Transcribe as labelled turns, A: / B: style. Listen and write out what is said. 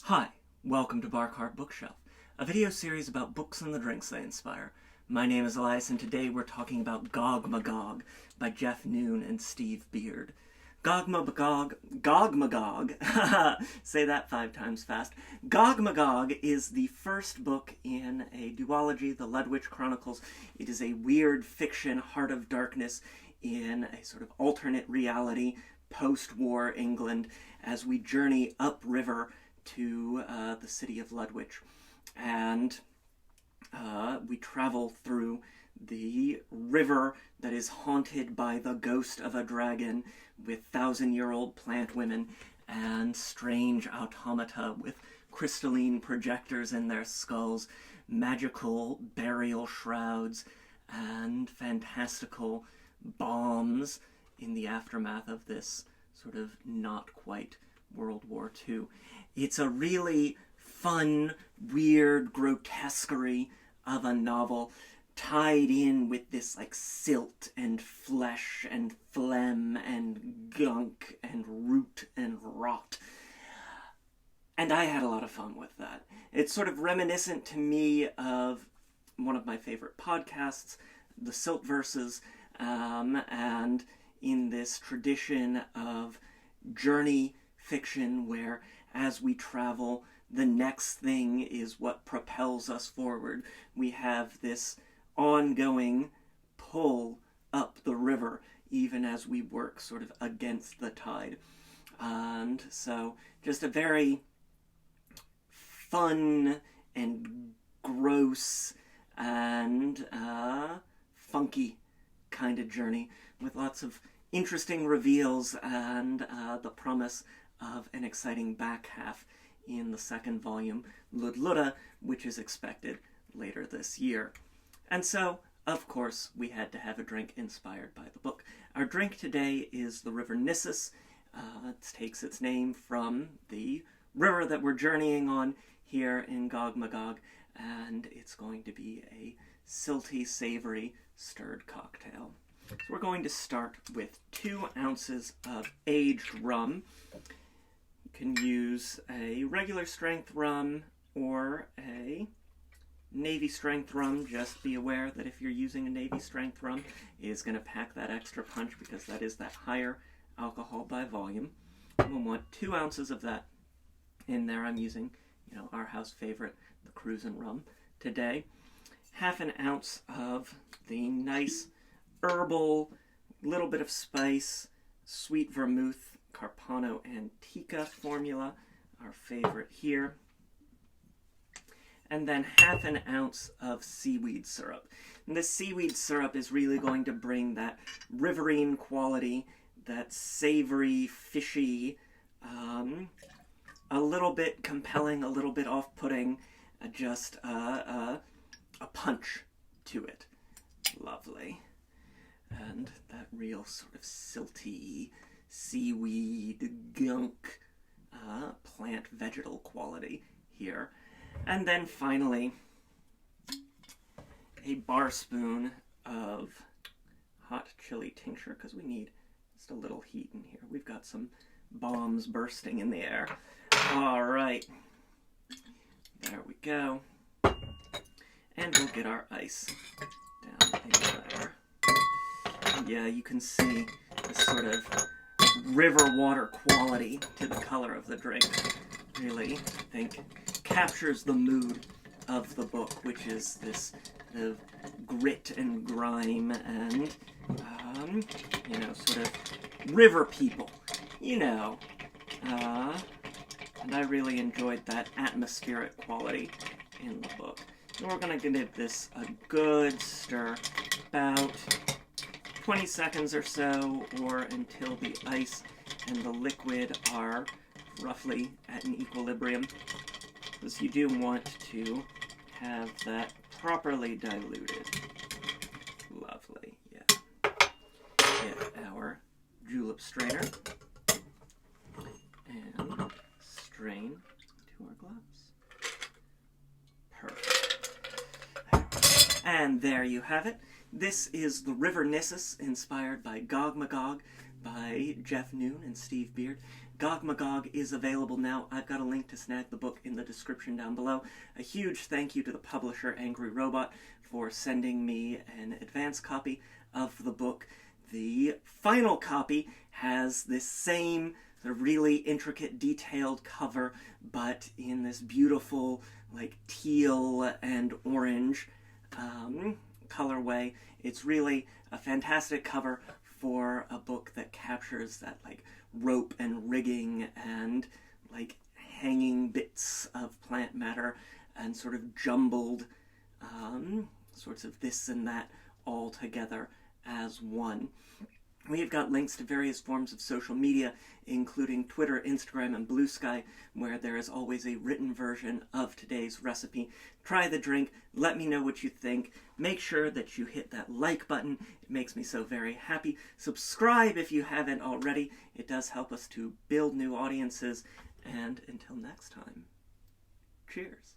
A: Hi, welcome to Barcard Bookshelf, a video series about books and the drinks they inspire. My name is Elias, and today we're talking about GOGMAGOG by Jeff Noon and Steve Beard. GOGMAGOG, say that 5 times fast. GOGMAGOG is the first book in a duology, the Ledwich Chronicles. It is a weird fiction, heart of darkness, in a sort of alternate reality, post-war England, as we journey upriver to the city of Ledwich. And we travel through the river that is haunted by the ghost of a dragon, with 1,000-year-old plant women and strange automata with crystalline projectors in their skulls, magical burial shrouds, and fantastical bombs in the aftermath of this sort of not quite World War II. It's a really fun, weird grotesquerie of a novel, tied in with this like silt and flesh and phlegm and gunk and root and rot. And I had a lot of fun with that. It's sort of reminiscent to me of one of my favorite podcasts, The Silt Verses, and in this tradition of journey fiction where as we travel, the next thing is what propels us forward. We have this ongoing pull up the river, even as we work sort of against the tide. And so just a very fun and gross and funky kind of journey with lots of interesting reveals and the promise of an exciting back half in the second volume, Ludluda, which is expected later this year. And so, of course, we had to have a drink inspired by the book. Our drink today is the River Nysis. It takes its name from the river that we're journeying on here in GOGMAGOG, and it's going to be a silty, savory, stirred cocktail. So we're going to start with 2 ounces of aged rum. You can use a regular strength rum or a Navy strength rum. Just be aware that if you're using a Navy strength rum, it is going to pack that extra punch because that is that higher alcohol by volume. We'll want 2 ounces of that in there. I'm using, our house favorite, the Cruisin' rum today. 1/2 ounce of the nice herbal, little bit of spice, sweet vermouth, Carpano Antica formula, our favorite here. And then 1/2 ounce of seaweed syrup. And this seaweed syrup is really going to bring that riverine quality, that savory, fishy, a little bit compelling, a little bit off-putting, just a punch to it. Lovely. And that real sort of silty, seaweed, gunk, plant vegetal quality here. And then finally, a bar spoon of hot chili tincture, because we need just a little heat in here. We've got some bombs bursting in the air. All right. There we go. And we'll get our ice down in there. Yeah, you can see this sort of river water quality to the color of the drink. Really, I think, captures the mood of the book, which is this grit and grime and, sort of river people, and I really enjoyed that atmospheric quality in the book. And we're going to give this a good stir, about 20 seconds or so, or until the ice and the liquid are roughly at an equilibrium, because you do want to have that properly diluted. Lovely, yeah. Get our julep strainer and strain to our glass. Perfect. And there you have it. This is the River Nysis, inspired by GOGMAGOG by Jeff Noon and Steve Beard. GOGMAGOG is available now. I've got a link to snag the book in the description down below. A huge thank you to the publisher, Angry Robot, for sending me an advance copy of the book. The final copy has this same sort of really intricate, detailed cover, but in this beautiful, like, teal and orange colorway. It's really a fantastic cover for a book that captures that, like, rope and rigging and, like, hanging bits of plant matter and sort of jumbled sorts of this and that all together as one. We've got links to various forms of social media, including Twitter, Instagram, and Blue Sky, where there is always a written version of today's recipe. Try the drink. Let me know what you think. Make sure that you hit that like button. It makes me so very happy. Subscribe if you haven't already. It does help us to build new audiences. And until next time, cheers.